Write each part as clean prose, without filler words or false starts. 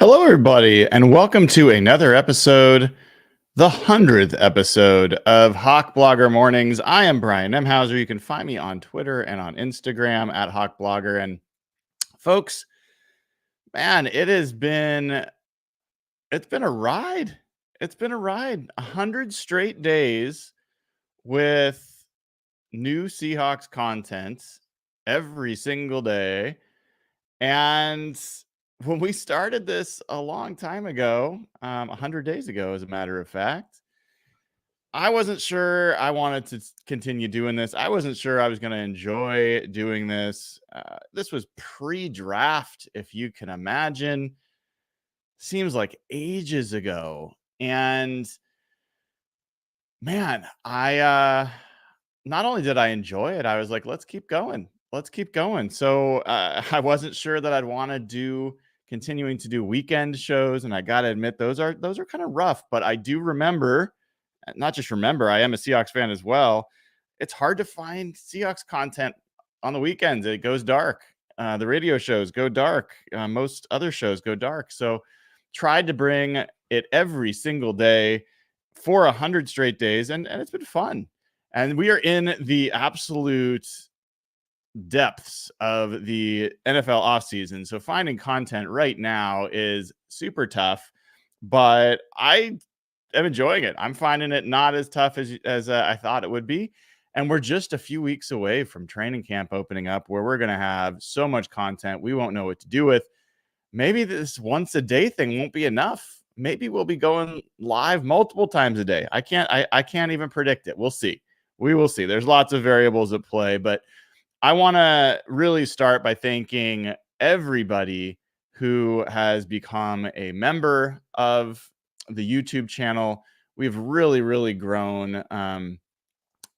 Hello, everybody, and welcome to another episode, the 100th episode of Hawk Blogger Mornings. I am Brian Nemhauser. You can find me on Twitter and on Instagram at Hawk Blogger. And folks, man, it's been a ride. It's been a ride. 100 straight days with new Seahawks content every single day. And when we started this a long time ago, 100 days ago, as a matter of fact, I wasn't sure I wanted to continue doing this. I wasn't sure I was going to enjoy doing this. This was pre-draft, if you can imagine. Seems like ages ago. And man, I not only did I enjoy it, I was like, let's keep going. Let's keep going. So I wasn't sure that I'd want to continuing to do weekend shows, and I got to admit those are kind of rough. But I do remember, not just remember, I am a Seahawks fan as well. It's hard to find Seahawks content on the weekends. It goes dark. The radio shows go dark. Most other shows go dark. So tried to bring it every single day for 100 straight days, and it's been fun. And we are in the absolute depths of the NFL offseason. So finding content right now is super tough, but I am enjoying it. I'm finding it not as tough as I thought it would be. And we're just a few weeks away from training camp opening up, where we're going to have so much content we won't know what to do with. Maybe this once a day thing won't be enough. Maybe we'll be going live multiple times a day. I can't even predict it. We'll see. We will see. There's lots of variables at play, but I want to really start by thanking everybody who has become a member of the YouTube channel. We've really grown. And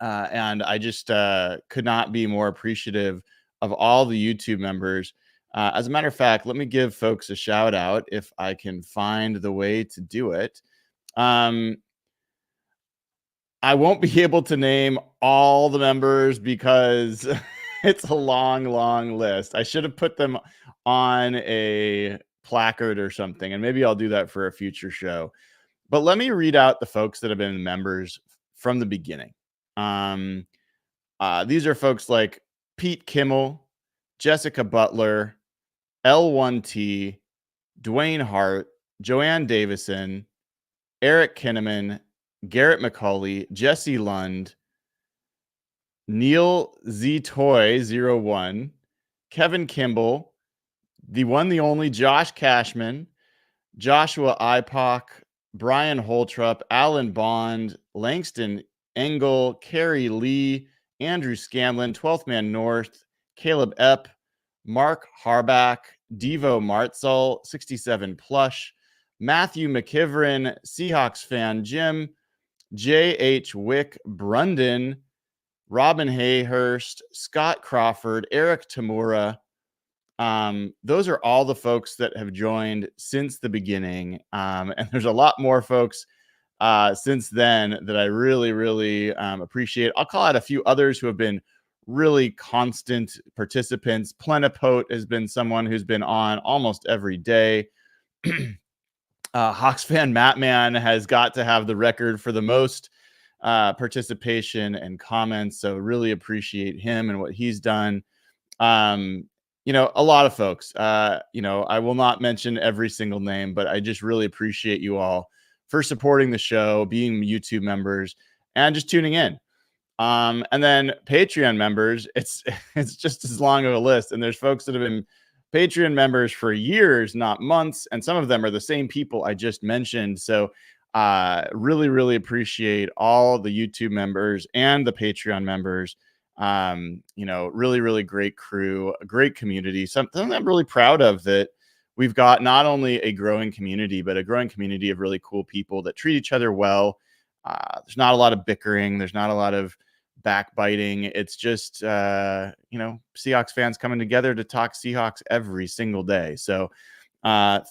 I just could not be more appreciative of all the YouTube members. As a matter of fact, let me give folks a shout out if I can find the way to do it. I won't be able to name all the members because it's a long list. I should have put them on a placard or something, and maybe I'll do that for a future show. But let me read out the folks that have been members from the beginning. These are folks like Pete Kimmel, Jessica Butler, L1T, Dwayne Hart, Joanne Davison, Eric Kinnaman, Garrett McCauley, Jesse Lund, Neil Z Toy 01, Kevin Kimball, the one, the only Josh Cashman, Joshua Ipock, Brian Holtrup, Alan Bond, Langston Engel, Carrie Lee, Andrew Scanlon, 12th Man North, Caleb Epp, Mark Harbach, Devo Martzell, 67 Plush, Matthew McKivren, Seahawks fan Jim, J.H. Wick, Brundon, Robin Hayhurst, Scott Crawford, Eric Tamura. Those are all the folks that have joined since the beginning. And there's a lot more folks since then that I really appreciate. I'll call out a few others who have been really constant participants. Plenipote has been someone who's been on almost every day. Hawks fan Mattman has got to have the record for the most participation and comments. So really appreciate him and what he's done. A lot of folks, I will not mention every single name, but I just really appreciate you all for supporting the show, being YouTube members, and just tuning in. And then Patreon members, it's just as long of a list. And there's folks that have been Patreon members for years, not months. And some of them are the same people I just mentioned. So really appreciate all the YouTube members and the Patreon members. Really great crew, a great community. Something I'm really proud of, that we've got not only a growing community, but a growing community of really cool people that treat each other well. There's not a lot of bickering. There's not a lot of backbiting. It's just, Seahawks fans coming together to talk Seahawks every single day. So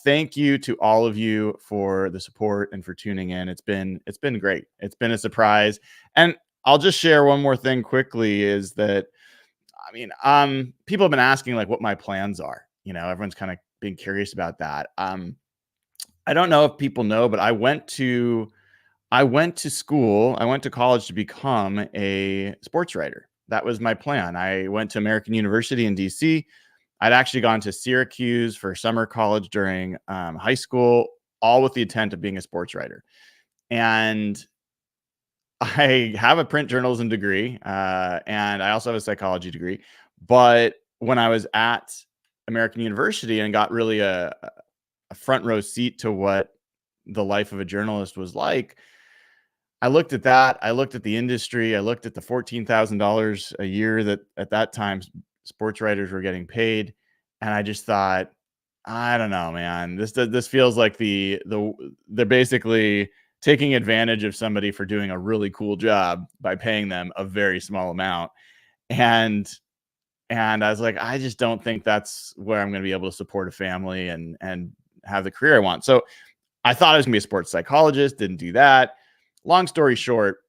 thank you to all of you for the support and for tuning in. It's been great. It's been a surprise. And I'll just share one more thing quickly, is that, people have been asking like what my plans are. Everyone's kind of being curious about that. I don't know if people know, but I went to school, I went to college to become a sports writer. That was my plan. I went to American University in DC. I'd actually gone to Syracuse for summer college during high school, all with the intent of being a sports writer. And I have a print journalism degree, and I also have a psychology degree. But when I was at American University and got really a front row seat to what the life of a journalist was like, I looked at that. I looked at the industry. I looked at the $14,000 a year that at that time sports writers were getting paid, and I just thought, I don't know, man. This feels like they're basically taking advantage of somebody for doing a really cool job by paying them a very small amount. And and I was like, I just don't think that's where I'm going to be able to support a family and have the career I want. So I thought I was going to be a sports psychologist. Didn't do that. Long story short,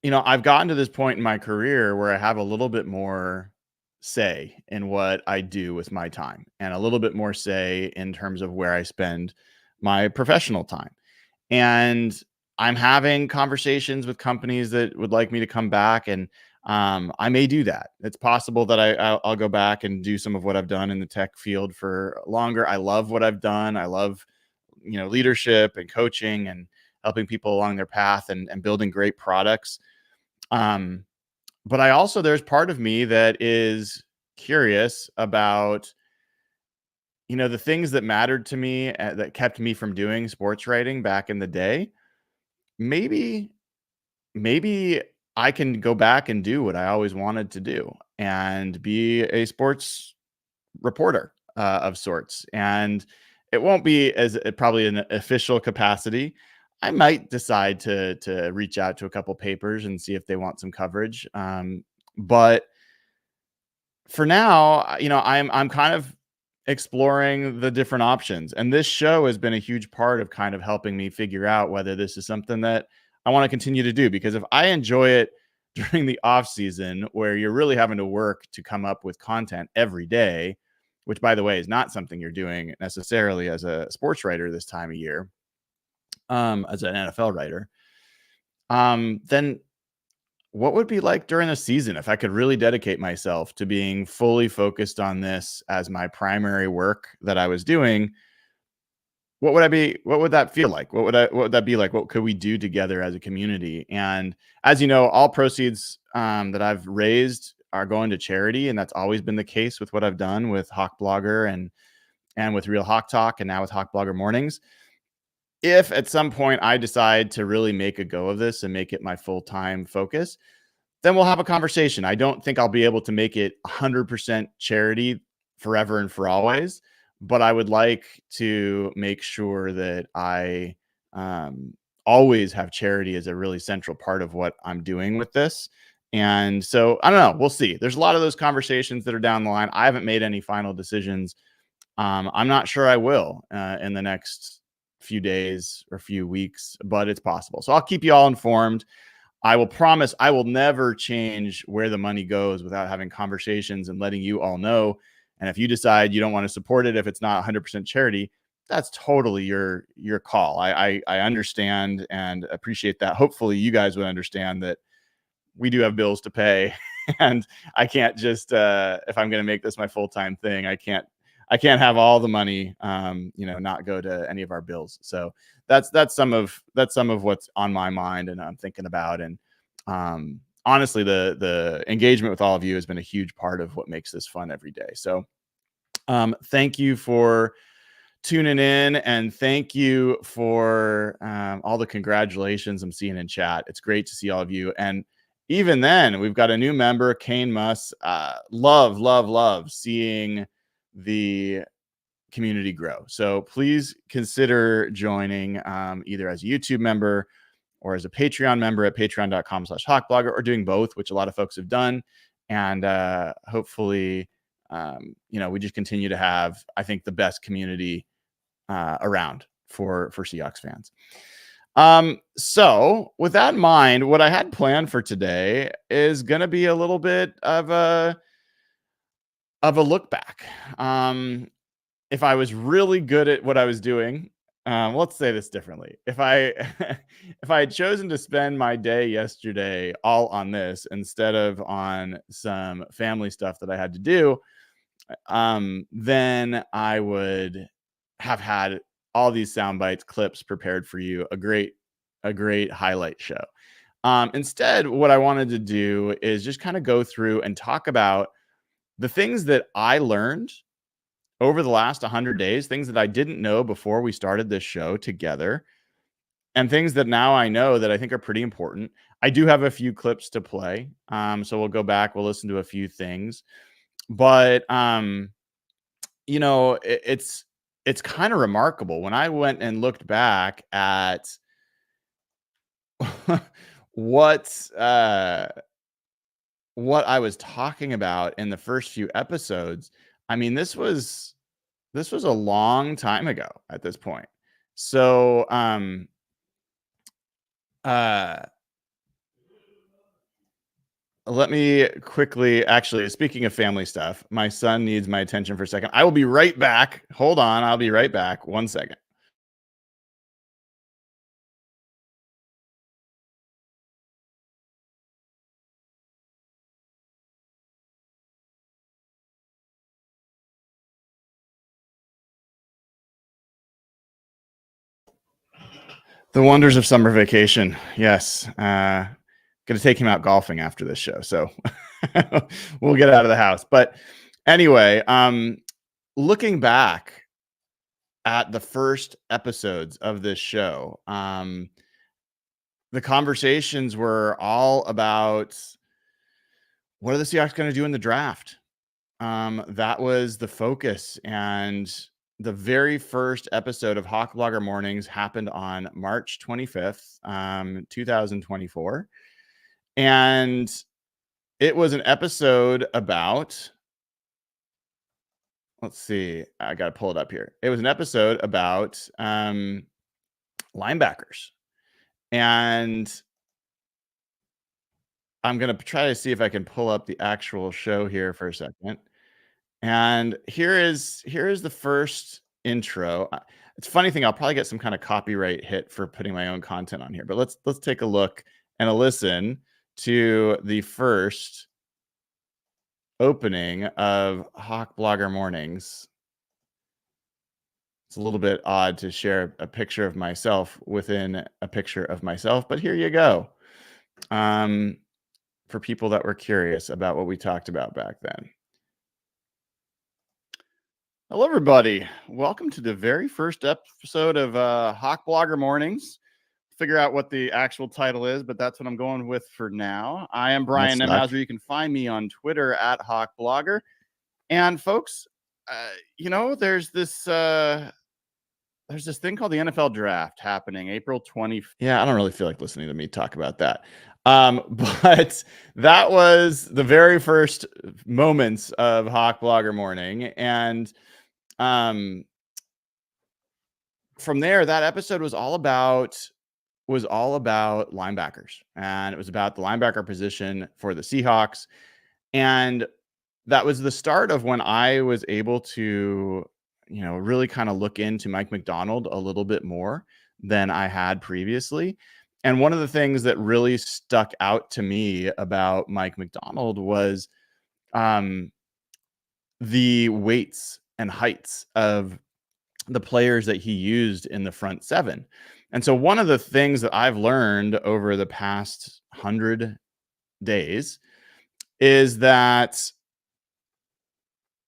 I've gotten to this point in my career where I have a little bit more say in what I do with my time and a little bit more say in terms of where I spend my professional time. And I'm having conversations with companies that would like me to come back, and I may do that. It's possible that I'll go back and do some of what I've done in the tech field for longer. I love what I've done. I love, leadership and coaching and helping people along their path and building great products. Um, but I also, there's part of me that is curious about, the things that mattered to me, that kept me from doing sports writing back in the day. Maybe, maybe I can go back and do what I always wanted to do and be a sports reporter of sorts. And it won't be as probably an official capacity. I might decide to reach out to a couple papers and see if they want some coverage. But for now, I'm kind of exploring the different options. And this show has been a huge part of kind of helping me figure out whether this is something that I want to continue to do. Because if I enjoy it during the off season where you're really having to work to come up with content every day, which by the way is not something you're doing necessarily as a sports writer this time of year, as an NFL writer, then what would be like during the season if I could really dedicate myself to being fully focused on this as my primary work that I was doing? What would that feel like? What would that be like? What could we do together as a community? And as you know, all proceeds that I've raised are going to charity, and that's always been the case with what I've done with Hawk Blogger and with Real Hawk Talk, and now with Hawk Blogger Mornings. If at some point I decide to really make a go of this and make it my full-time focus, then we'll have a conversation. I don't think I'll be able to make it 100% charity forever and for always, but I would like to make sure that I always have charity as a really central part of what I'm doing with this. And so I don't know. We'll see. There's a lot of those conversations that are down the line. I haven't made any final decisions. I'm not sure I will in the next few days or few weeks, but it's possible. So I'll keep you all informed. I will promise I will never change where the money goes without having conversations and letting you all know. And if you decide you don't want to support it, if it's not 100% charity, that's totally your call. I understand and appreciate that. Hopefully you guys would understand that we do have bills to pay, and I can't just if I'm going to make this my full-time thing, I can't have all the money not go to any of our bills. So that's some of what's on my mind and I'm thinking about. And honestly, the engagement with all of you has been a huge part of what makes this fun every day. So thank you for tuning in, and thank you for all the congratulations I'm seeing in chat. It's great to see all of you. And even then, we've got a new member, Kane Muss. Love seeing the community grow. So please consider joining either as a YouTube member or as a Patreon member at patreon.com/hawkblogger, or doing both, which a lot of folks have done. And hopefully, we just continue to have, I think, the best community around for Seahawks fans. So with that in mind, what I had planned for today is going to be a little bit of a look back. if I was really good at what I was doing, let's say this differently. If I if I had chosen to spend my day yesterday all on this instead of on some family stuff that I had to do, then I would have had all these sound bites, clips prepared for you, a great highlight show. Instead, what I wanted to do is just kind of go through and talk about the things that I learned over the last 100 days, things that I didn't know before we started this show together, and things that now I know that I think are pretty important. I do have a few clips to play. So we'll go back, we'll listen to a few things. But it's kind of remarkable when I went and looked back at what what I was talking about in the first few episodes. I mean, this was a long time ago at this point. So, uh, let me quickly, actually, speaking of family stuff, my son needs my attention for a second. I will be right back. Hold on. I'll be right back. 1 second. The wonders of summer vacation. Yes. Gonna take him out golfing after this show. So we'll get out of the house. But anyway, looking back at the first episodes of this show, the conversations were all about what are the Seahawks going to do in the draft? That was the focus. And the very first episode of Hawk Blogger Mornings happened on March 25th, 2024. And it was an episode about, let's see, I got to pull it up here. It was an episode about linebackers. And I'm going to try to see if I can pull up the actual show here for a second. And here is the first intro. It's a funny thing, I'll probably get some kind of copyright hit for putting my own content on here, but let's take a look and a listen to the first opening of Hawk Blogger Mornings. It's a little bit odd to share a picture of myself within a picture of myself, but here you go. For people that were curious about what we talked about back then. Hello, everybody. Welcome to the very first episode of Hawk Blogger Mornings. Figure out what the actual title is, but that's what I'm going with for now. I am Brian Nemhauser. You can find me on Twitter at Hawk Blogger. And folks, there's this thing called the NFL Draft happening April 20th. Yeah, I don't really feel like listening to me talk about that. But that was the very first moments of Hawk Blogger Morning. And from there, that episode was all about linebackers, and it was about the linebacker position for the Seahawks. And that was the start of when I was able to, really kind of look into Mike Macdonald a little bit more than I had previously. And one of the things that really stuck out to me about Mike Macdonald was the weights and heights of the players that he used in the front seven. And so one of the things that I've learned over the past 100 days is that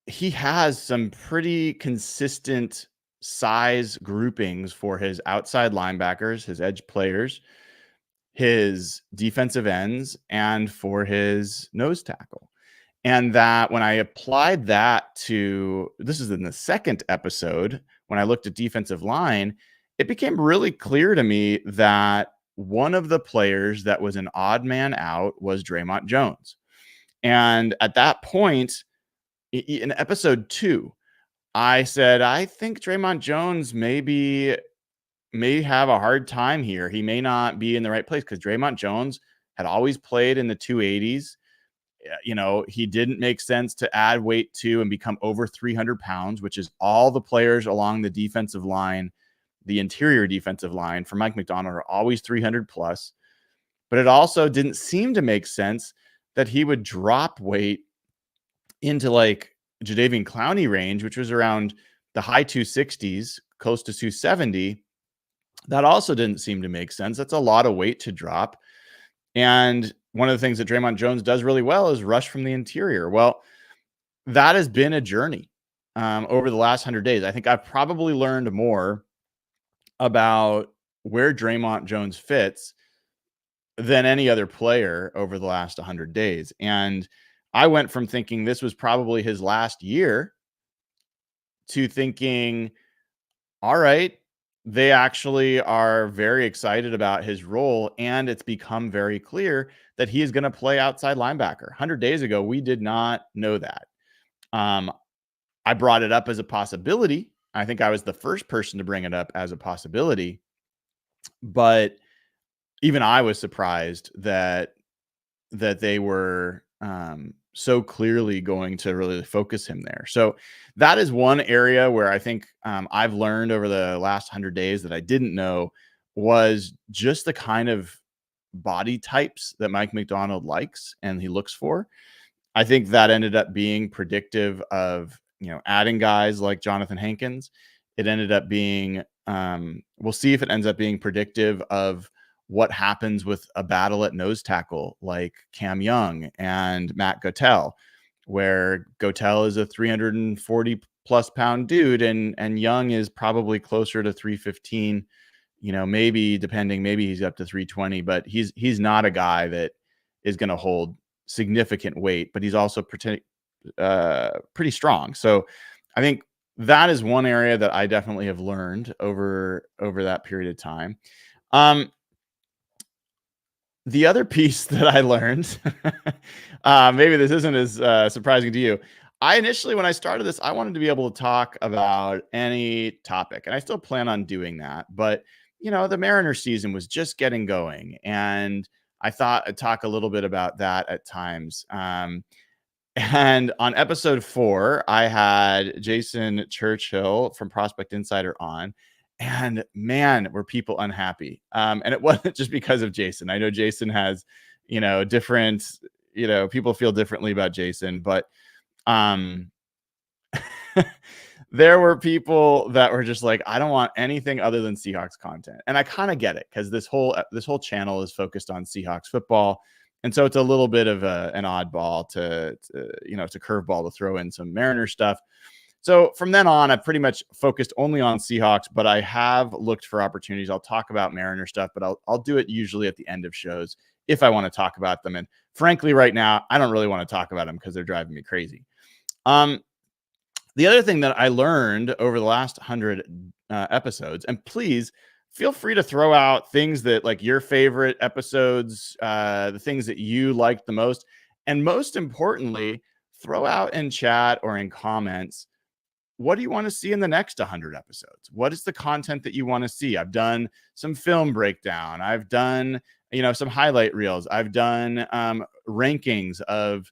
he has some pretty consistent size groupings for his outside linebackers, his edge players, his defensive ends, and for his nose tackle. And that when I applied that to, this is in the second episode, when I looked at defensive line, it became really clear to me that one of the players that was an odd man out was Draymond Jones. And at that point, in episode 2, I said, I think Draymond Jones may have a hard time here. He may not be in the right place because Draymond Jones had always played in the 280s. he didn't make sense to add weight to and become over 300 pounds, which is all the players along the defensive line, the interior defensive line for Mike Macdonald are always 300 plus. But it also didn't seem to make sense that he would drop weight into like Jadeveon Clowney range, which was around the high 260s, close to 270. That also didn't seem to make sense. That's a lot of weight to drop. And one of the things that Draymond Jones does really well is rush from the interior. Well, that has been a journey over the last 100 days. I think I've probably learned more about where Draymond Jones fits than any other player over the last 100 days. And I went from thinking this was probably his last year to thinking, all right, they actually are very excited about his role. And it's become very clear that he is going to play outside linebacker. 100 days ago, we did not know that. I brought it up as a possibility. I think I was the first person to bring it up as a possibility. But even I was surprised that they were so clearly going to really focus him there. So that is one area where I think I've learned over the last 100 days that I didn't know was just the kind of body types that Mike Macdonald likes and he looks for. I think that ended up being predictive of, adding guys like Jonathan Hankins. It ended up being, we'll see if it ends up being predictive of what happens with a battle at nose tackle like Cam Young and Matt Gotel, where Gotel is a 340 plus pound dude and Young is probably closer to 315, maybe he's up to 320, but he's not a guy that is going to hold significant weight, but he's also pretty strong. So I think that is one area that I definitely have learned over that period of time. The other piece that I learned, maybe this isn't as surprising to you. I initially, when I started this, I wanted to be able to talk about any topic, and I still plan on doing that. But, the Mariners season was just getting going, and I thought I'd talk a little bit about that at times. And on episode 4, I had Jason Churchill from Prospect Insider on. And man, were people unhappy. And it wasn't just because of Jason. I know Jason has, different, people feel differently about Jason, but there were people that were just like, I don't want anything other than Seahawks content. And I kind of get it because this whole channel is focused on Seahawks football. And so it's a little bit of an oddball to it's a curveball to throw in some Mariner stuff. So from then on, I've pretty much focused only on Seahawks, but I have looked for opportunities. I'll talk about Mariner stuff, but I'll do it usually at the end of shows if I want to talk about them. And frankly, right now, I don't really want to talk about them because they're driving me crazy. The other thing that I learned over the last 100 episodes, and please feel free to throw out things that like your favorite episodes, the things that you liked the most, and most importantly, throw out in chat or in comments, what do you want to see in the next 100 episodes? What is the content that you want to see? I've done some film breakdown. I've done, some highlight reels. I've done rankings of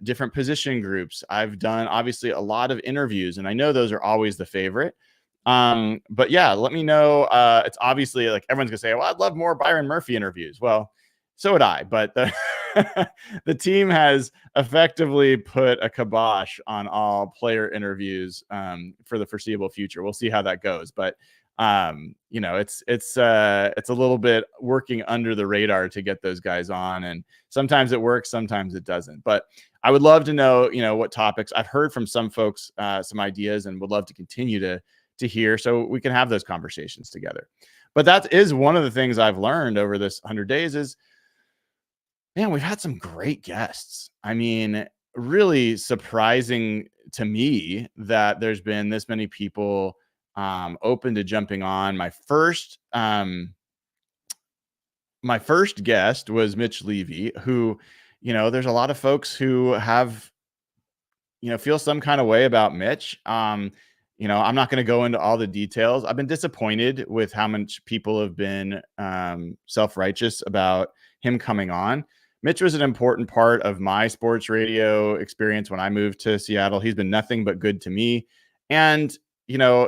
different position groups. I've done obviously a lot of interviews, and I know those are always the favorite. But yeah, let me know. It's obviously like everyone's gonna say, well, I'd love more Byron Murphy interviews. Well, so would I, but the team has effectively put a kibosh on all player interviews for the foreseeable future. We'll see how that goes, but it's a little bit working under the radar to get those guys on, and sometimes it works, sometimes it doesn't. But I would love to know, what topics. I've heard from some folks some ideas, and would love to continue to hear so we can have those conversations together. But that is one of the things I've learned over this 100 days is, man, we've had some great guests. I mean, really surprising to me that there's been this many people open to jumping on. My first guest was Mitch Levy, who, there's a lot of folks who have, feel some kind of way about Mitch. I'm not going to go into all the details. I've been disappointed with how much people have been self-righteous about him coming on. Mitch was an important part of my sports radio experience when I moved to Seattle. He's been nothing but good to me. And,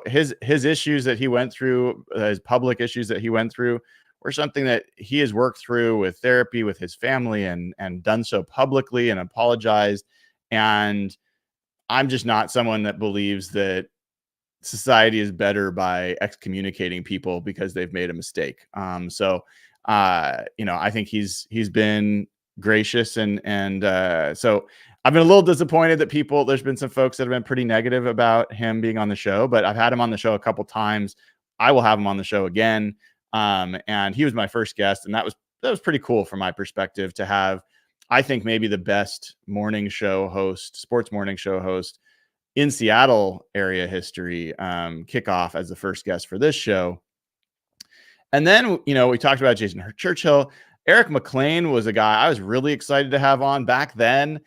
his issues that he went through, his public issues that he went through were something that he has worked through with therapy with his family and done so publicly and apologized. And I'm just not someone that believes that society is better by excommunicating people because they've made a mistake. I think he's been gracious and so I've been a little disappointed that there's been some folks that have been pretty negative about him being on the show, but I've had him on the show a couple times. I will have him on the show again. And he was my first guest, and that was pretty cool from my perspective to have, I think, maybe the best sports morning show host in Seattle area history, kick off as the first guest for this show. And then, we talked about Jason Churchill. Eric McLean was a guy I was really excited to have on back then.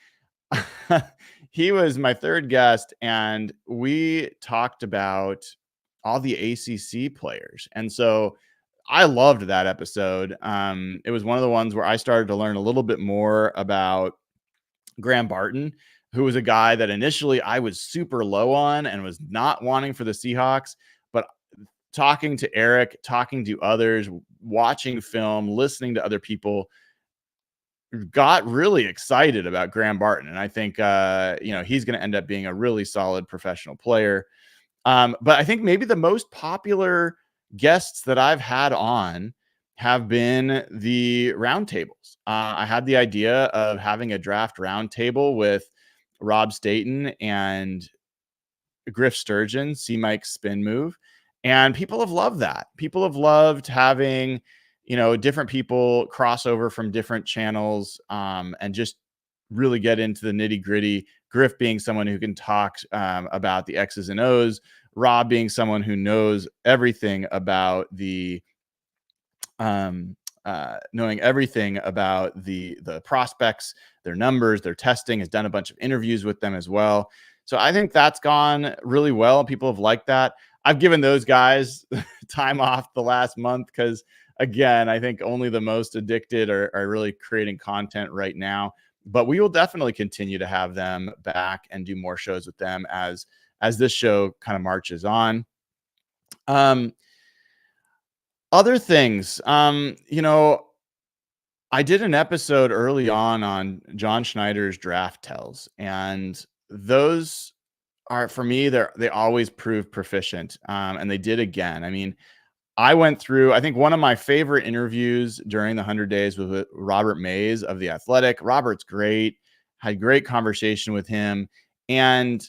He was my third guest, and we talked about all the ACC players. And so I loved that episode. It was one of the ones where I started to learn a little bit more about Graham Barton, who was a guy that initially I was super low on and was not wanting for the Seahawks. But talking to Eric, talking to others, watching film, listening to other people, got really excited about Graham Barton. And I think, he's going to end up being a really solid professional player. But I think maybe the most popular guests that I've had on have been the roundtables. I had the idea of having a draft roundtable with Rob Staten and Griff Sturgeon, C. Mike's spin move. And people have loved that. People have loved having, different people cross over from different channels and just really get into the nitty gritty. Griff being someone who can talk about the X's and O's, Rob being someone who knows everything about knowing everything about the prospects, their numbers, their testing, has done a bunch of interviews with them as well. So I think that's gone really well. People have liked that. I've given those guys time off the last month because, again, I think only the most addicted are really creating content right now. But we will definitely continue to have them back and do more shows with them as this show kind of marches on. Other things, I did an episode early on John Schneider's draft tells, and those are, for me, they always prove proficient. And they did again. I mean, I went through, I think one of my favorite interviews during the 100 days was with Robert Mays of The Athletic. Robert's great, had great conversation with him. And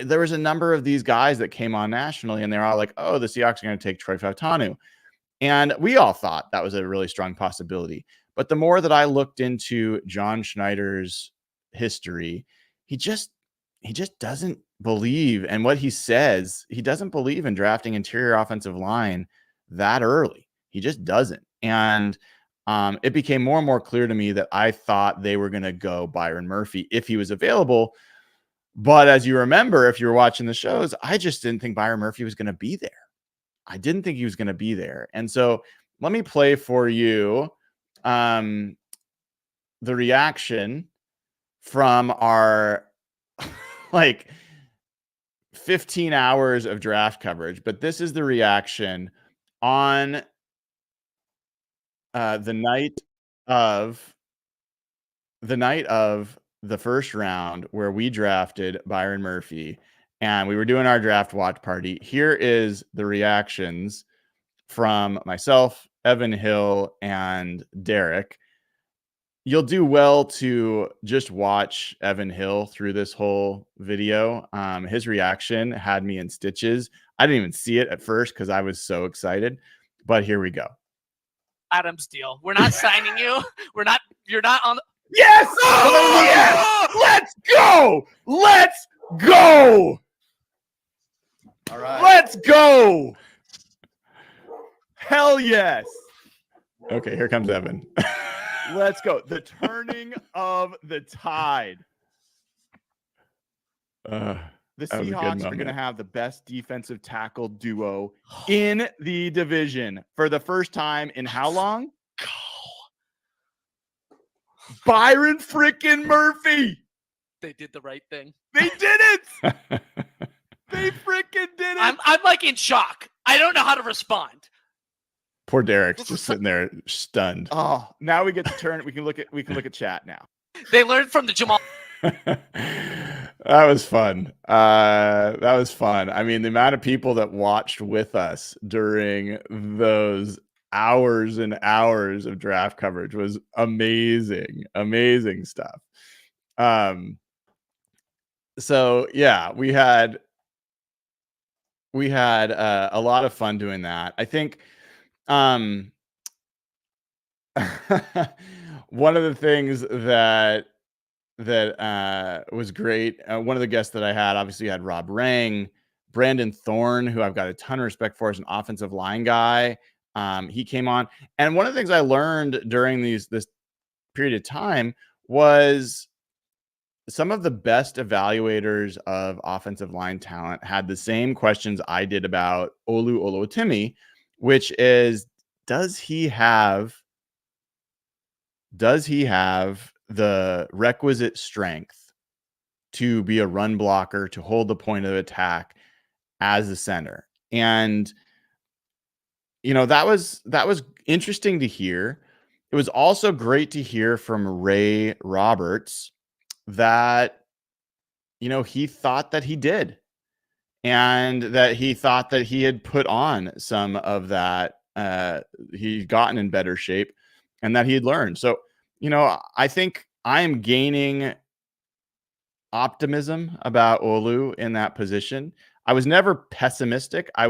there was a number of these guys that came on nationally, and they're all like, oh, the Seahawks are going to take Troy Fautanu. And we all thought that was a really strong possibility. But the more that I looked into John Schneider's history, he just doesn't believe, and what he says, he doesn't believe in drafting interior offensive line that early. He just doesn't. And it became more and more clear to me that I thought they were going to go Byron Murphy if he was available. But as you remember, if you were watching the shows, I just didn't think Byron Murphy was going to be there. I didn't think he was going to be there. And so let me play for you the reaction from our 15 hours of draft coverage. But this is the reaction on the night of the first round where we drafted Byron Murphy and we were doing our draft watch party. Here is the reactions from myself, Evan Hill, and Derek. You'll do well to just watch Evan Hill through this whole video. His reaction had me in stitches. I didn't even see it at first because I was so excited, but here we go. Adam's deal. We're not signing you. You're not on the... Yes! Oh, yes! Let's go! Let's go! All right. Let's go! Hell yes! Okay, here comes Evan. Let's go. The turning of the tide. The Seahawks are going to have the best defensive tackle duo in the division for the first time in how long? Byron freaking Murphy. They did the right thing. They did it. They freaking did it. I'm like in shock. I don't know how to respond. Poor Derek's just sitting there stunned. Oh, now we get to turn. We can look at chat now. They learned from the Jamal. That was fun. That was fun. I mean, the amount of people that watched with us during those hours and hours of draft coverage was amazing. Amazing stuff. So yeah, we had a lot of fun doing that. I think one of the things that was great. One of the guests that I had obviously had Rob Rang, Brandon Thorne, who I've got a ton of respect for as an offensive line guy. He came on, and one of the things I learned during this period of time was some of the best evaluators of offensive line talent had the same questions I did about Olu Oluwatimi, which is, does he have the requisite strength to be a run blocker, to hold the point of attack as a center? And that was interesting to hear. It was also great to hear from Ray Roberts that he thought that he did, and that he thought that he had put on some of that, he'd gotten in better shape, and that he had learned. So I think I am gaining optimism about Olu in that position. I was never pessimistic. I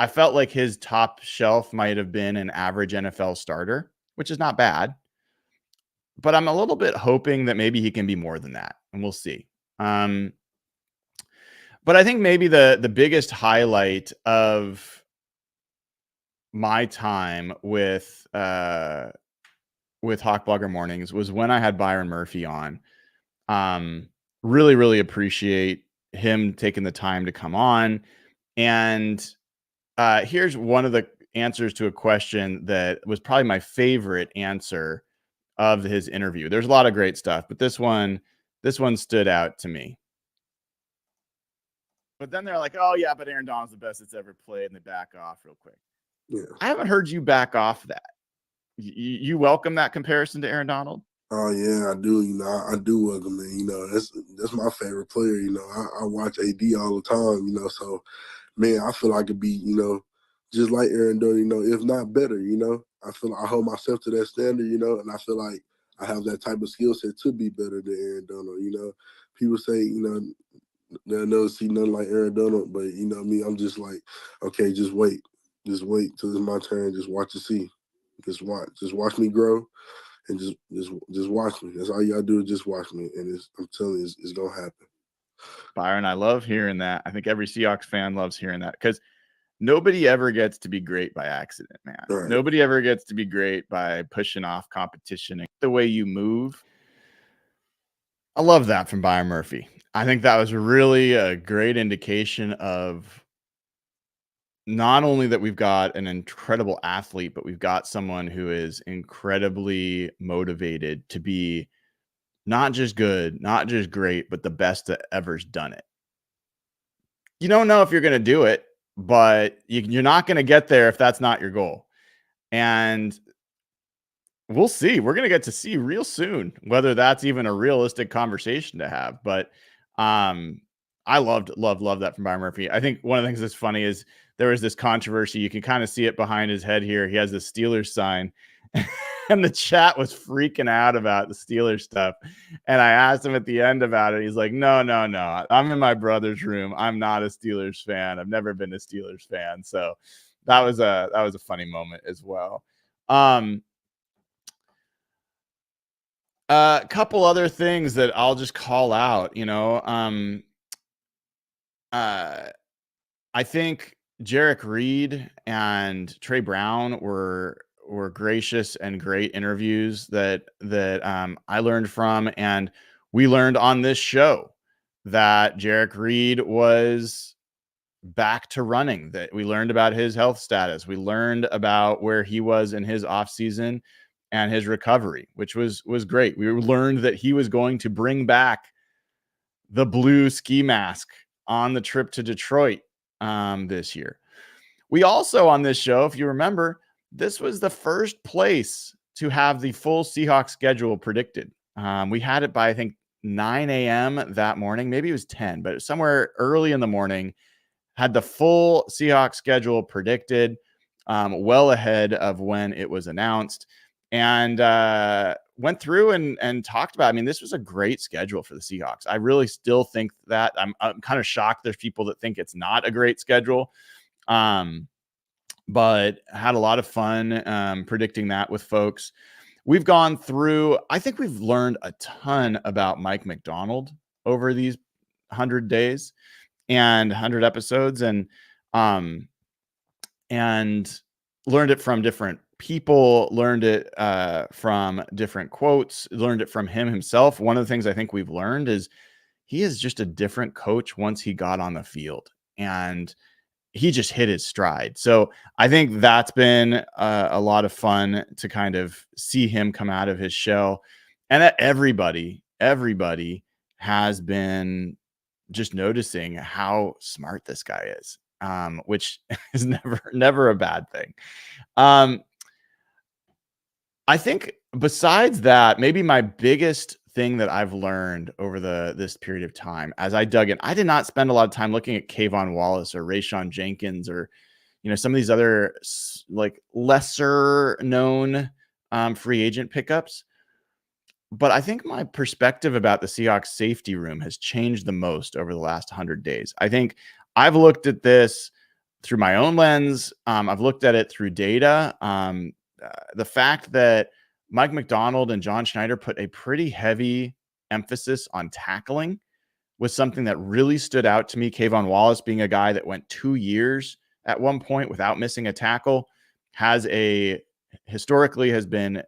felt like his top shelf might have been an average NFL starter, which is not bad. But I'm a little bit hoping that maybe he can be more than that, and we'll see. But I think maybe the biggest highlight of my time with Hawk Blogger Mornings was when I had Byron Murphy on. Really, really appreciate him taking the time to come on. And here's one of the answers to a question that was probably my favorite answer of his interview. There's a lot of great stuff, but this one stood out to me. But then they're like, oh yeah, but Aaron Donald's the best that's ever played, and they back off real quick. Yeah. I haven't heard you back off that. You welcome that comparison to Aaron Donald? Oh yeah, I do. I do welcome it. That's my favorite player. I watch AD all the time. So man, I feel like I could be, just like Aaron Donald, if not better. I feel like I hold myself to that standard. And I feel like I have that type of skill set to be better than Aaron Donald. People say, they'll never see nothing like Aaron Donald, but me, I'm just like, okay, just wait till it's my turn. Just watch and see. Just watch me grow, and just watch me. That's all you gotta do is just watch me, and I'm telling you, it's gonna happen. Byron, I love hearing that. I think every Seahawks fan loves hearing that, because nobody ever gets to be great by accident, man. Right. Nobody ever gets to be great by pushing off competition. The way you move. I love that from Byron Murphy. I think that was really a great indication of not only that we've got an incredible athlete, but we've got someone who is incredibly motivated to be not just good, not just great, but the best that ever's done it. You don't know if you're going to do it, but you're not going to get there if that's not your goal. And we'll see. We're going to get to see real soon whether that's even a realistic conversation to have. But I love that from Byron Murphy. I think one of the things that's funny is there was this controversy. You can kind of see it behind his head here. He has the Steelers sign, and the chat was freaking out about the Steelers stuff. And I asked him at the end about it. He's like, no. I'm in my brother's room. I'm not a Steelers fan. I've never been a Steelers fan. So that was a funny moment as well. A couple other things that I'll just call out, I think Jarek Reed and Trey Brown were gracious and great interviews that I learned from, and we learned on this show that Jarek Reed was back to running, that we learned about his health status. We learned about where he was in his off season. and his recovery, which was great. We learned that he was going to bring back the blue ski mask on the trip to Detroit this year. We also, on this show, if you remember, this was the first place to have the full Seahawks schedule predicted. We had it by, I think, 9 a.m. that morning. Maybe it was 10, but somewhere early in the morning, had the full Seahawks schedule predicted, well ahead of when it was announced, and went through and talked about. I mean, this was a great schedule for the Seahawks. I really still think that. I'm kind of shocked there's people that think it's not a great schedule, but had a lot of fun predicting that with folks. We've gone through, I think we've learned a ton about Mike Macdonald over these 100 days and 100 episodes, and learned it from different people, learned it from different quotes, learned it from him himself. One of the things I think we've learned is he is just a different coach once he got on the field, and he just hit his stride. So I think that's been a lot of fun to kind of see him come out of his shell, and that everybody has been just noticing how smart this guy is, which is never a bad thing. I think besides that, maybe my biggest thing that I've learned over this period of time, as I dug in, I did not spend a lot of time looking at Kayvon Wallace or Rayshawn Jenkins or, some of these other like lesser known free agent pickups. But I think my perspective about the Seahawks safety room has changed the most over the last 100 days. I think I've looked at this through my own lens. I've looked at it through data. The fact that Mike Macdonald and John Schneider put a pretty heavy emphasis on tackling was something that really stood out to me. Kayvon Wallace being a guy that went 2 years at one point without missing a tackle, historically has been an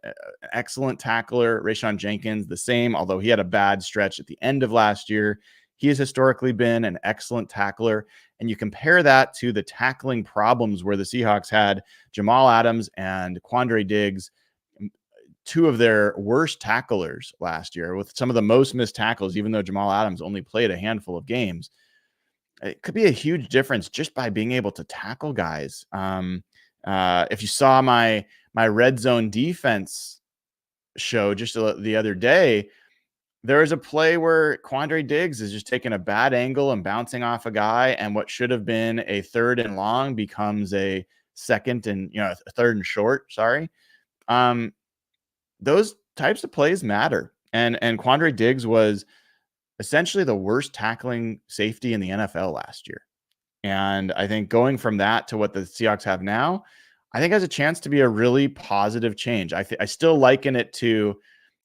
excellent tackler. Rayshawn Jenkins, the same, although he had a bad stretch at the end of last year. He has historically been an excellent tackler. And you compare that to the tackling problems where the Seahawks had Jamal Adams and Quandre Diggs, two of their worst tacklers last year, with some of the most missed tackles, even though Jamal Adams only played a handful of games. It could be a huge difference just by being able to tackle guys. If you saw my red zone defense show just the other day, there is a play where Quandre Diggs is just taking a bad angle and bouncing off a guy, and what should have been a 3rd and long becomes a 2nd and a 3rd and short. Sorry. Those types of plays matter. And Quandre Diggs was essentially the worst tackling safety in the NFL last year. And I think going from that to what the Seahawks have now, I think has a chance to be a really positive change. I still liken it to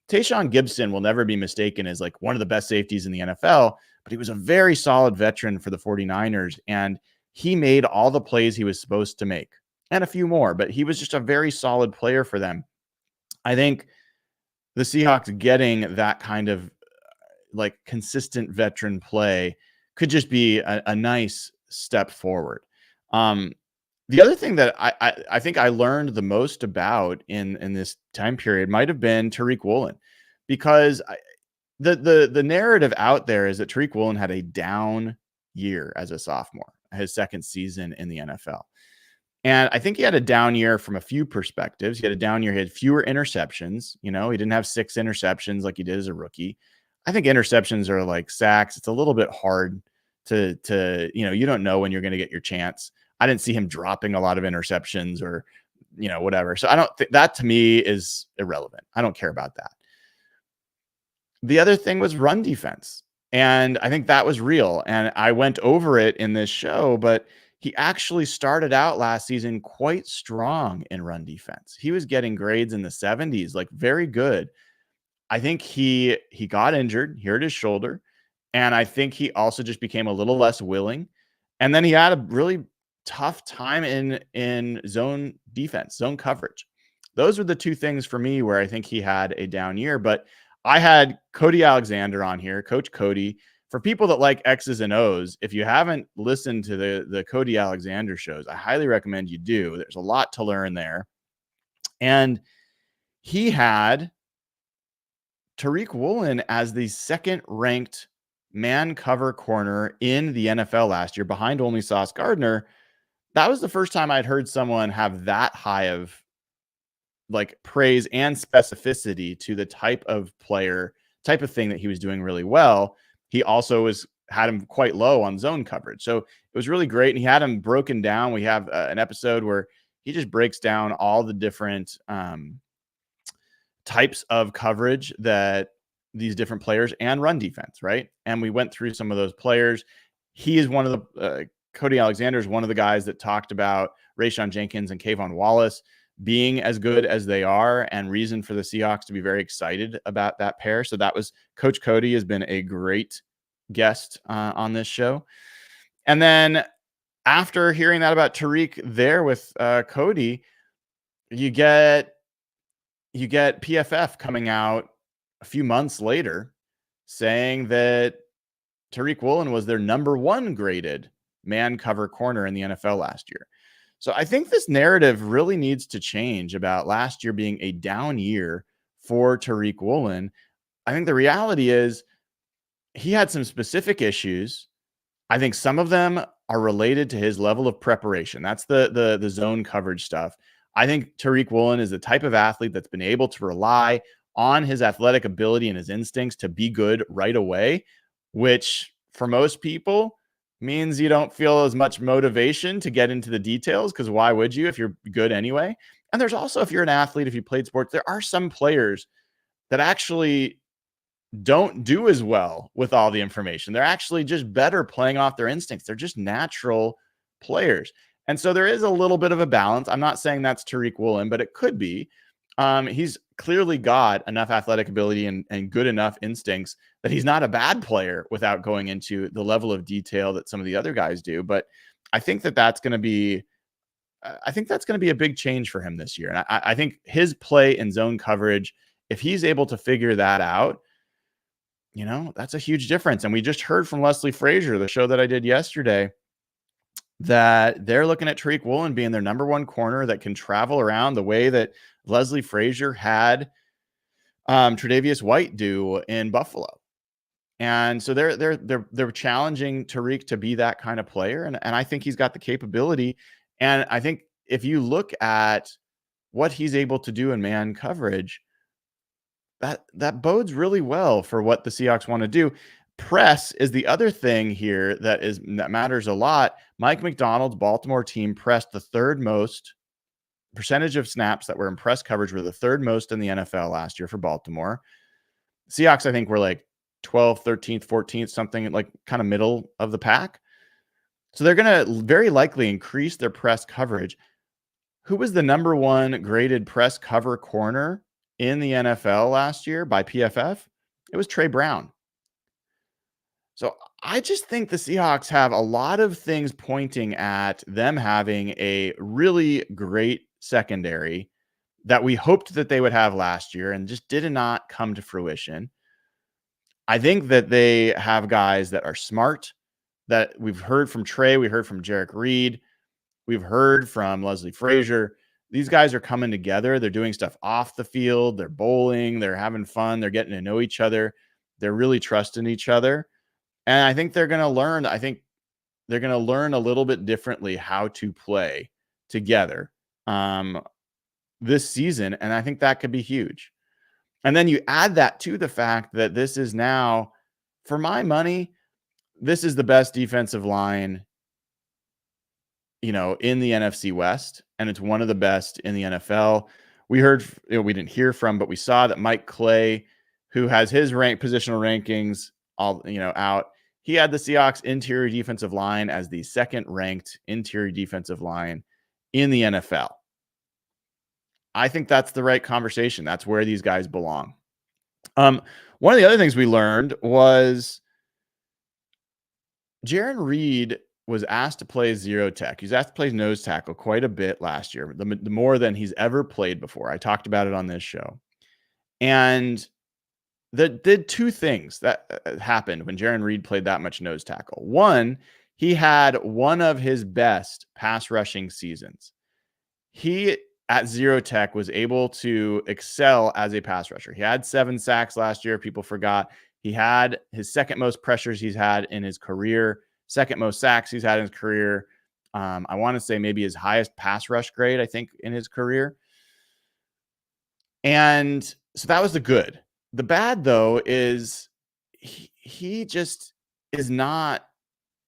Tayshaun Gibson. Will never be mistaken as like one of the best safeties in the NFL, but he was a very solid veteran for the 49ers, and he made all the plays he was supposed to make and a few more, but he was just a very solid player for them. I think the Seahawks getting that kind of like consistent veteran play could just be a nice step forward. The other thing that I think I learned the most about in this time period might have been Tariq Woolen, because the narrative out there is that Tariq Woolen had a down year as a sophomore, his 2nd season in the NFL. And I think he had a down year from a few perspectives. He had a down year. He had fewer interceptions. He didn't have 6 interceptions like he did as a rookie. I think interceptions are like sacks. It's a little bit hard to you don't know when you're going to get your chance. I didn't see him dropping a lot of interceptions or, whatever. So I don't think that, to me, is irrelevant. I don't care about that. The other thing was run defense. And I think that was real. And I went over it in this show, but he actually started out last season quite strong in run defense. He was getting grades in the 70s, like very good. I think he got injured, he hurt his shoulder, and I think he also just became a little less willing. And then he had a really tough time in zone defense, zone coverage. Those were the two things for me where I think he had a down year. But I had Cody Alexander on here, Coach Cody. For people that like X's and O's, if you haven't listened to the Cody Alexander shows, I highly recommend you do. There's a lot to learn there. And he had Tariq Woolen as the second ranked man cover corner in the NFL last year, behind only Sauce Gardner. That was the first time I'd heard someone have that high of like praise and specificity to the type of player, type of thing that he was doing really well. He also had him quite low on zone coverage. So it was really great. And he had him broken down. We have an episode where he just breaks down all the different types of coverage that these different players and run defense, right? And we went through some of those players. He is one of the Cody Alexander is one of the guys that talked about Rayshon Jenkins and Kayvon Wallace being as good as they are, and reason for the Seahawks to be very excited about that pair. So that was Coach Cody has been a great guest on this show. And then after hearing that about Tariq there with Cody, you get PFF coming out a few months later saying that Tariq Woolen was their number 1 graded man cover corner in the NFL last year. So I think this narrative really needs to change about last year being a down year for Tariq Woolen. I think the reality is he had some specific issues. I think some of them are related to his level of preparation. That's the zone coverage stuff. I think Tariq Woolen is the type of athlete that's been able to rely on his athletic ability and his instincts to be good right away, which for most people means you don't feel as much motivation to get into the details, because why would you if you're good anyway? And there's also, if you're an athlete, if you played sports, there are some players that actually don't do as well with all the information. They're actually just better playing off their instincts. They're just natural players. And so there is a little bit of a balance. I'm not saying that's Tariq Woolen, but it could be. He's clearly got enough athletic ability and good enough instincts that he's not a bad player without going into the level of detail that some of the other guys do. But I think that's going to be, a big change for him this year. And I think his play in zone coverage, if he's able to figure that out, that's a huge difference. And we just heard from Leslie Frazier, the show that I did yesterday, that they're looking at Tariq Woolen being their number 1 corner that can travel around the way that Leslie Frazier had Tre'Davious White do in Buffalo. And so they're challenging Tariq to be that kind of player. And I think he's got the capability. And I think if you look at what he's able to do in man coverage, that bodes really well for what the Seahawks want to do. Press is the other thing here that matters a lot. Mike Macdonald's Baltimore team pressed the 3rd most percentage of snaps that were in press coverage, were the 3rd most in the NFL last year for Baltimore. Seahawks, I think, were like 12th, 13th, 14th, something like kind of middle of the pack. So they're going to very likely increase their press coverage. Who was the number 1 graded press cover corner in the NFL last year by PFF? It was Trey Brown. So I just think the Seahawks have a lot of things pointing at them having a really great secondary that we hoped that they would have last year and just did not come to fruition. I think that they have guys that are smart, that we've heard from Trey, we heard from Jarek Reed, we've heard from Leslie Frazier. These guys are coming together. They're doing stuff off the field. They're bowling. They're having fun. They're getting to know each other. They're really trusting each other. And I think they're going to learn. I think they're going to learn a little bit differently how to play together this season. And I think that could be huge. And then you add that to the fact that this is now, for my money, this is the best defensive line, in the NFC West. And it's one of the best in the NFL. We heard, we didn't hear from, but we saw that Mike Clay, who has his positional rankings all, out, he had the Seahawks interior defensive line as the 2nd ranked interior defensive line in the NFL. I think that's the right conversation. That's where these guys belong. One of the other things we learned was Jarek Reed was asked to play zero tech. He's asked to play nose tackle quite a bit last year, the more than he's ever played before. I talked about it on this show. And that did 2 things that happened when Jarek Reed played that much nose tackle. One, he had one of his best pass rushing seasons. He at Zero Tech was able to excel as a pass rusher. He had 7 sacks last year. People forgot. He had his second most pressures he's had in his career, second most sacks he's had in his career. I want to say maybe his highest pass rush grade, I think, in his career. And so that was the good. The bad, though, is he just is not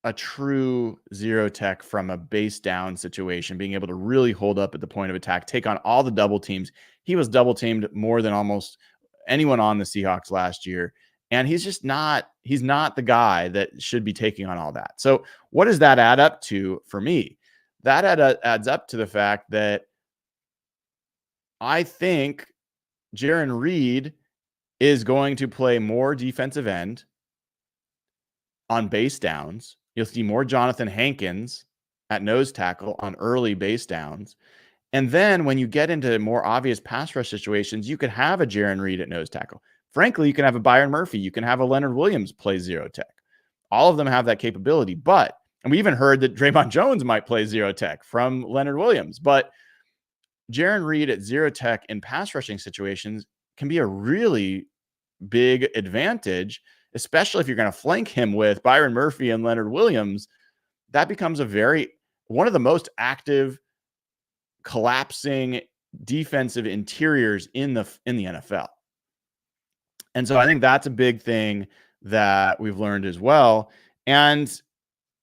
a true Zero Tech from a base down situation, being able to really hold up at the point of attack, take on all the double teams. He was double teamed more than almost anyone on the Seahawks last year. And he's not the guy that should be taking on all that. So what does that add up to for me? That adds up to the fact that I think Jarran Reed is going to play more defensive end on base downs. You'll see more Jonathan Hankins at nose tackle on early base downs. And then when you get into more obvious pass rush situations, you could have a Jarran Reed at nose tackle. Frankly, you can have a Byron Murphy. You can have a Leonard Williams play Zero Tech. All of them have that capability. And we even heard that Draymond Jones might play Zero Tech from Leonard Williams. But Jarran Reed at Zero Tech in pass rushing situations can be a really big advantage, especially if you're going to flank him with Byron Murphy and Leonard Williams. That becomes one of the most active collapsing defensive interiors in the NFL. And so I think that's a big thing that we've learned as well. And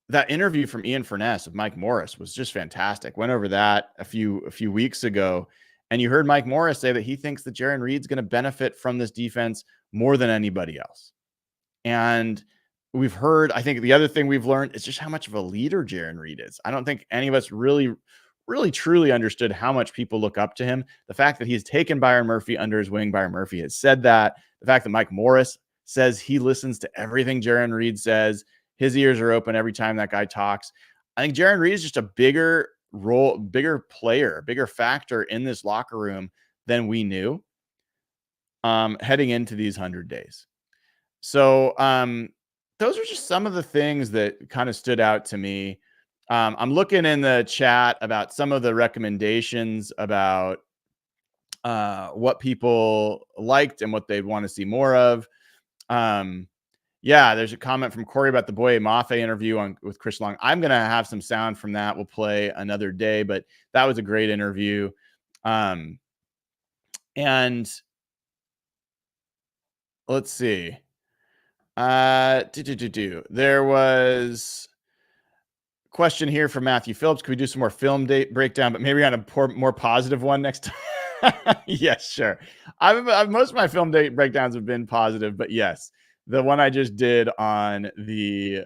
that interview from Ian Furness of Mike Morris was just fantastic. Went over that a few weeks ago. And you heard Mike Morris say that he thinks that Jarran Reed's going to benefit from this defense more than anybody else. And we've heard, I think the other thing we've learned is just how much of a leader Jarran Reed is. I don't think any of us really truly understood how much people look up to him. The fact that he's taken Byron Murphy under his wing, Byron Murphy has said that. The fact that Mike Morris says he listens to everything Jarran Reed says. His ears are open every time that guy talks. I think Jarran Reed is just a bigger player, bigger factor in this locker room than we knew heading into these 100 days. So those are just some of the things that kind of stood out to me. I'm looking in the chat about some of the recommendations about what people liked and what they'd want to see more of. Yeah, there's a comment from Corey about the Boye Mafe interview with Chris Long. I'm going to have some sound from that. We'll play another day, but that was a great interview. And let's see. There was a question here from Matthew Phillips. Could we do some more film date breakdown, but maybe on a more positive one next time? Yes, sure. Most of my film date breakdowns have been positive, but yes, the one I just did on the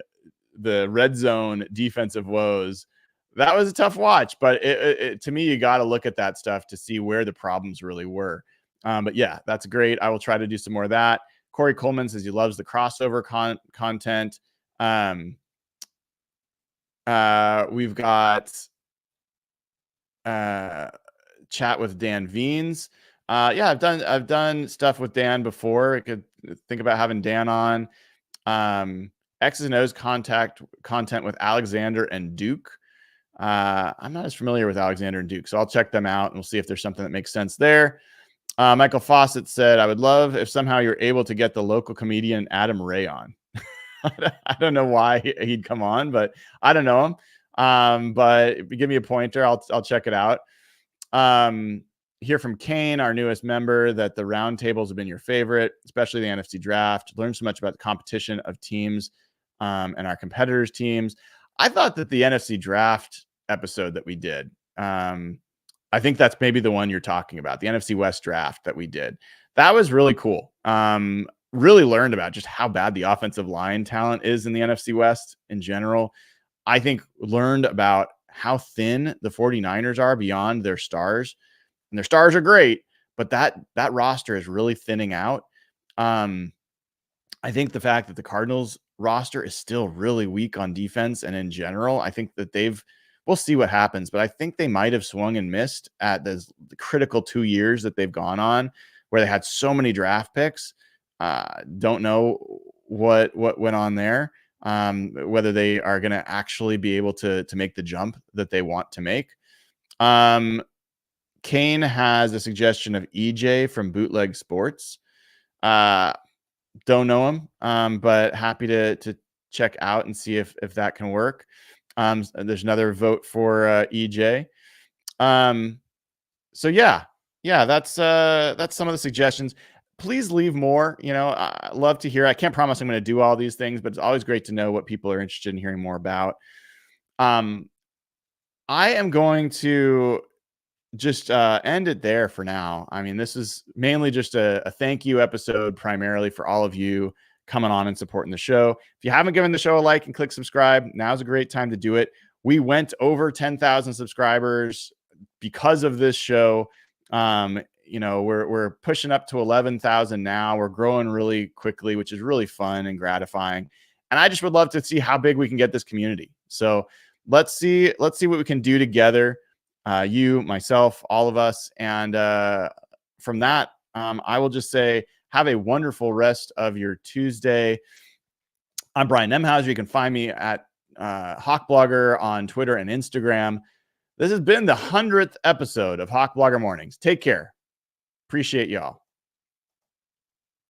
red zone defensive woes, that was a tough watch, but to me, you got to look at that stuff to see where the problems really were. But yeah, that's great. I will try to do some more of that. Corey Coleman says he loves the crossover content. We've got chat with Dan Veens. Yeah, I've done stuff with Dan before. I could think about having Dan on. X's and O's content with Alexander and Duke. I'm not as familiar with Alexander and Duke, so I'll check them out and we'll see if there's something that makes sense there. Michael Fawcett said, I would love if somehow you're able to get the local comedian Adam Ray on. I don't know why he'd come on, but I don't know him. But give me a pointer. I'll check it out. Hear from Kane, our newest member, that the roundtables have been your favorite, especially the NFC draft. Learned so much about the competition of teams and our competitors' teams. I thought that the NFC draft episode that we did, I think that's maybe the one you're talking about, the NFC West draft that we did. That was really cool. Really learned about just how bad the offensive line talent is in the NFC West in general. I think learned about how thin the 49ers are beyond their stars. And their stars are great, but that roster is really thinning out. I think the fact that the Cardinals roster is still really weak on defense and in general, I think that we'll see what happens, but I think they might have swung and missed at the critical 2 years that they've gone on where they had so many draft picks. Don't know what went on there, whether they are going to actually be able to make the jump that they want to make. Kane has a suggestion of EJ from Bootleg Sports. Don't know him, but happy to check out and see if that can work. There's another vote for EJ. So yeah, that's some of the suggestions. Please leave more. I love to hear. I can't promise I'm going to do all these things, but it's always great to know what people are interested in hearing more about. I am going to just end it there for now. I mean, this is mainly just a thank you episode, primarily for all of you coming on and supporting the show. If you haven't given the show a like and click subscribe, now's a great time to do it. We went over 10,000 subscribers because of this show. We're pushing up to 11,000 now. We're growing really quickly, which is really fun and gratifying. And I just would love to see how big we can get this community. So let's see what we can do together. You, myself, all of us. And from that, I will just say, have a wonderful rest of your Tuesday. I'm Brian Nemhauser. You can find me at Hawk Blogger on Twitter and Instagram. This has been the 100th episode of Hawk Blogger Mornings. Take care. Appreciate y'all.